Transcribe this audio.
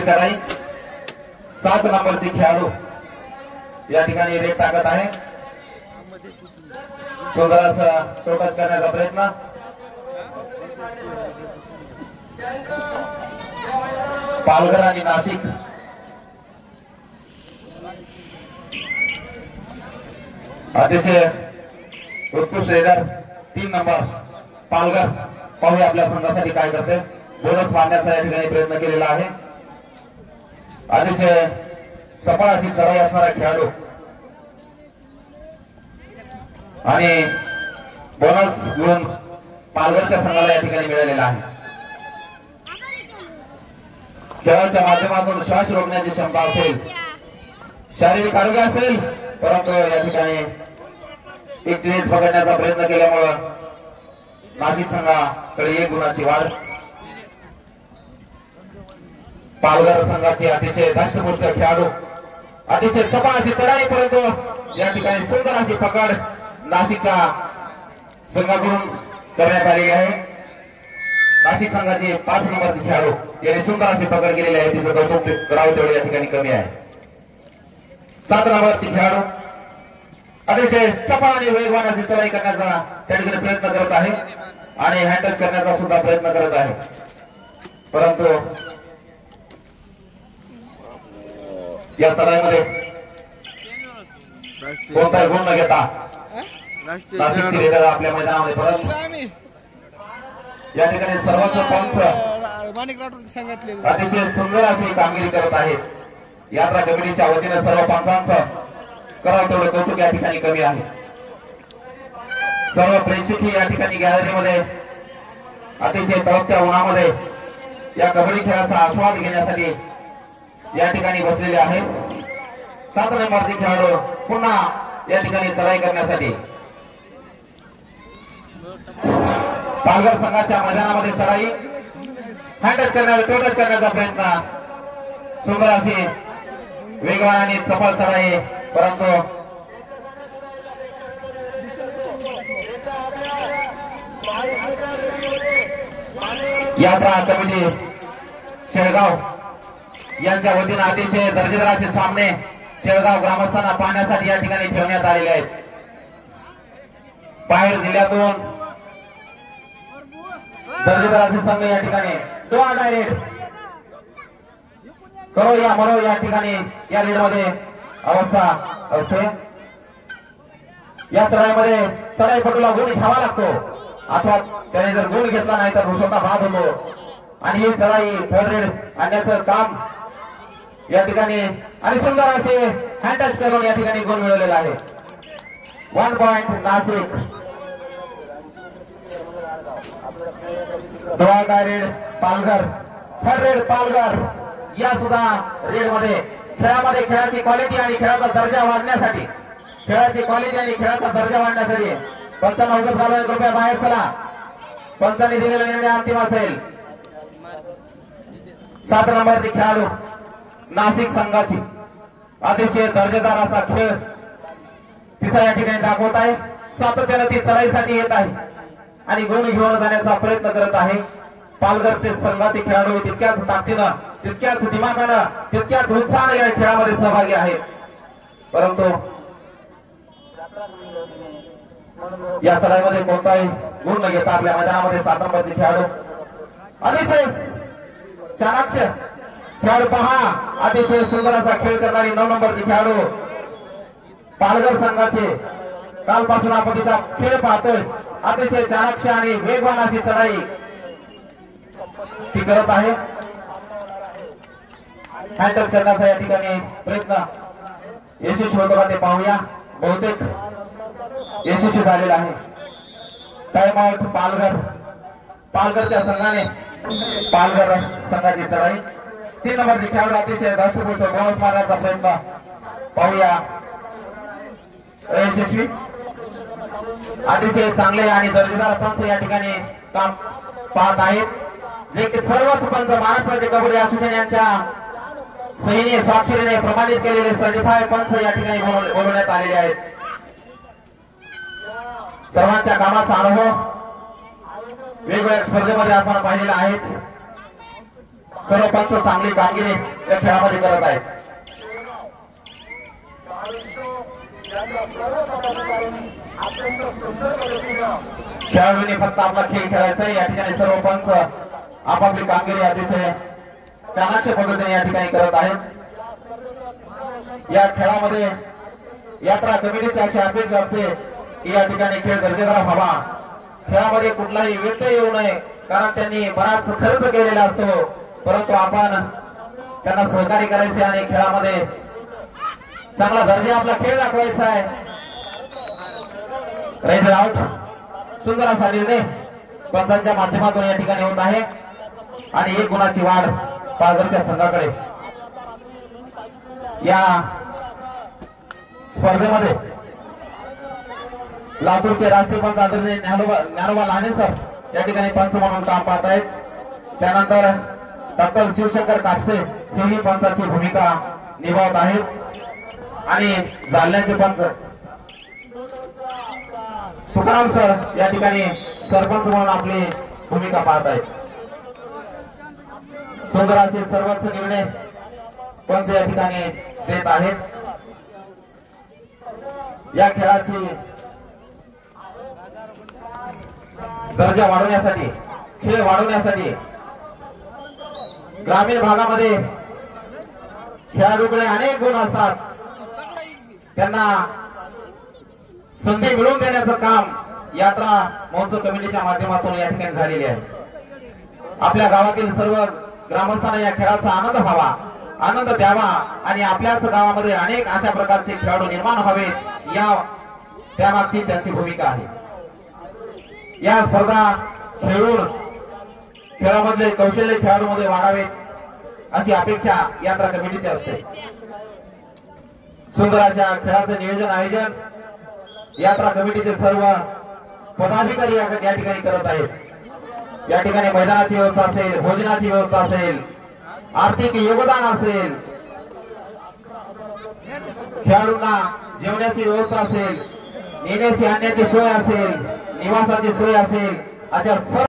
चढाई 7 नंबरची खेळाडू या ठिकाणी रेट टाकत आहे. सुंदर असा टोटच करण्याचा प्रयत्न. पालघर आणि नाशिक अतिशय उत्कृष्ट रेडर 3 नंबर पालघर. पाहूया आपल्या संघासाठी काय करते. बोनस मारण्याचा या ठिकाणी प्रयत्न केलेला आहे. अतिशय सफळ अशी चढाई असणारा खेळाडू आणि बोनस गुण पालघरच्या संघाला या ठिकाणी मिळालेला आहे. खेळाच्या माध्यमातून श्वास रोखण्याची क्षमता असेल, शारीरिक आरोग्य असेल, परंतु या ठिकाणी एक टेज पकडण्याचा प्रयत्न केल्यामुळे नाशिक संघाकडे 1 गुणाची वाढ. पालघर संघाची अतिशय धष्टपुष्ट खेळाडू, अतिशय चपळ अशी चढाई, परंतु या ठिकाणी सुंदर अशी पकड नाशिकच्या संघाकडून करण्यात आलेली आहे. नाशिक संघाची 5 नंबरची खेळाडू यांनी सुंदर अशी पकड केलेली आहे. तिचं कौतुक करावं तेवढे या ठिकाणी कमी आहे. 7 नंबरची खेळाडू अतिशय चपळ आणि वेगवान अशी चढाई करण्याचा त्या ठिकाणी प्रयत्न करत आहे आणि हँड टच करण्याचा सुद्धा प्रयत्न करत आहे, परंतु या चढाईमध्ये कोणताही गुण न घेता नाशिकची रेडर आपल्या मैदानामध्ये परत. या ठिकाणी सर्वच पंच अतिशय सुंदर अशी कामगिरी करत आहेत. यात्रा कमिटीच्या वतीने सर्व पंचांचं करावं तेवढं कौतुक या ठिकाणी कमी आहे. सर्व प्रेक्षकही या ठिकाणी गॅलरीमध्ये अतिशय तळपत्या उन्हामध्ये या कबड्डी खेळाचा आस्वाद घेण्यासाठी या ठिकाणी बसलेले आहेत. 7 नंबरचे खेळाडू पुन्हा या ठिकाणी चढाई करण्यासाठी पालघर संघाच्या मैदानामध्ये चढाई, हँड टच करण्याचा, टो टच करण्याचा प्रयत्न. सुंदर अशी वेगवान आणि चपळ चढाई, परंतु यात्रा कमिटी शेळगाव यांच्या वतीने अतिशय दर्जेदार असे सामने शेळगाव ग्रामस्थांना पाहण्यासाठी या ठिकाणी ठेवण्यात आलेले आहेत. बाहेर जिल्ह्यातून दर्जेदार असे संघ या ठिकाणी डायरेक्ट करो या मरो या ठिकाणी या लीड मध्ये अवस्था असते. या चढाईमध्ये चढाईपटूला गुण घ्यावा लागतो, अथवा त्याने जर गुण घेतला नाही तर स्वतः बाद होतो. आणि ही चढाई थर्ड रेड आणण्याचं काम या ठिकाणी आणि सुंदर असे हँड टच करून या ठिकाणी गुण मिळवलेला आहे. 1 point Nashik. Red Palghar, third red Palghar. या सुद्धा रेड मध्ये खेळामध्ये खेळाची क्वालिटी आणि खेळाचा दर्जा वाढण्यासाठी, खेळाची क्वालिटी आणि खेळाचा दर्जा वाढण्यासाठी पंचांना हजर झाला. कृपया बाहेर चला. पंचांनी दिलेला निर्णय अंतिम असेल. 7 नंबरची खेळाडू नाशिक संघाची अतिशय दर्जेदार असा खेळ तिचा या ठिकाणी दाखवत आहे. सातत्याने ती चढाईसाठी येत आहे आणि गुण घेऊन जाण्याचा प्रयत्न करत आहे. पालघरचे संघाचे खेळाडू तितक्याच ताकदीनं, तितक्याच दिमागानं, तितक्याच उत्साहाने या खेळामध्ये सहभागी आहेत, परंतु या चढाईमध्ये कोणताही गुण न घेता आपल्या मैदानामध्ये 7 नंबरचे खेळाडू अतिशय चाणाक्ष खेळाडू पहा. अतिशय सुंदर असा खेळ करणारी 9 नंबरची खेळाडू पालघर संघाचे. कालपासून आपण तिचा खेळ पाहतोय. अतिशय चाणाक्ष आणि वेगवान अशी चढाई ती करत आहे. हँड टच करण्याचा या ठिकाणी प्रयत्न यशस्वी होतो का ते पाहूया. बहुतेक यशस्वी झालेला आहे. Time out Palghar. पालघरच्या संघाने पालघर संघाची चढाई. 3 नंबरचे खेळाडू अतिशय धष्टपुष्ट बोनस मारण्याचा प्रयत्न पाहूया. यशस्वी. अतिशय चांगले आणि दर्जेदार पंच या ठिकाणी काम पाहत आहेत, जे की सर्वच पंच महाराष्ट्राचे कबड्डी असोसिएशन यांच्या सहीने स्वाक्षरीने प्रमाणित केलेले सर्टिफाय पंच या ठिकाणी बोलवण्यात आलेले आहेत. सर्वांच्या कामाचा अनुभव वेगवेगळ्या स्पर्धेमध्ये आपण पाहिलेला आहेच. सर्व पंच चांगली कामगिरी या खेळामध्ये करत आहेत. खेळाडूंनी फक्त आपला खेळ खेळायचा आहे. या ठिकाणी सर्व पंच आपापली कामगिरी अतिशय चाणाक्ष पद्धतीने या ठिकाणी करत आहेत. या खेळामध्ये यात्रा कमिटीची अशी अपेक्षा असते की या ठिकाणी खेळ दर्जेदार व्हावा. खेळामध्ये कुठलाही व्यत्यय येऊ नये, कारण त्यांनी बराच खर्च केलेला असतो, परंतु आपण त्यांना सहकार्य करायचे आणि खेळामध्ये चांगला दर्जा आपला खेळ दाखवायचा आहे. रेड आउट सुंदर असा निर्णय पंचांच्या माध्यमातून या ठिकाणी होत आहे आणि 1 गुणाची वाढ पालघरच्या संघाकडे. या स्पर्धेमध्ये लातूरचे राष्ट्रीय पंच आदरणीय ज्ञानोबा लहाने सर या ठिकाणी पंच म्हणून काम पाहत आहेत. त्यानंतर डॉक्टर शिवशंकर कापसे हेही पंचाची भूमिका निभावत आहेत आणि जालन्याचे पंच तुकाराम सर या ठिकाणी सरपंच म्हणून आपली भूमिका पाहत आहेत. सुंदर असे सर्वच निर्णय पंच या ठिकाणी देत आहेत. या खेळाची दर्जा वाढवण्यासाठी, खेळ वाढवण्यासाठी ग्रामीण भागामध्ये खेळाडूकडे अनेक गुण असतात, त्यांना संधी मिळवून देण्याचं काम यात्रा महोत्सव कमिटीच्या माध्यमातून या ठिकाणी झालेले आहे. आपल्या गावातील सर्व ग्रामस्थांना या खेळाचा आनंद व्हावा, आनंद द्यावा आणि आपल्याच गावामध्ये अनेक अशा प्रकारचे खेळाडू निर्माण व्हावेत, या त्यामागची त्यांची भूमिका आहे. या स्पर्धा खेळून खेळामधले कौशल्य खेळाडूमध्ये वाढावेत अशी अपेक्षा यात्रा कमिटीची असते. सुंदर अशा खेळाचं नियोजन आयोजन यात्रा कमिटीचे सर्व पदाधिकारी या ठिकाणी करत आहेत. या ठिकाणी मैदानाची व्यवस्था असेल, भोजनाची व्यवस्था असेल, आर्थिक योगदान असेल, खेळाडूंना जेवण्याची व्यवस्था असेल, नेण्याची आणण्याची सोय असेल, निवासाची सोय असेल, अशा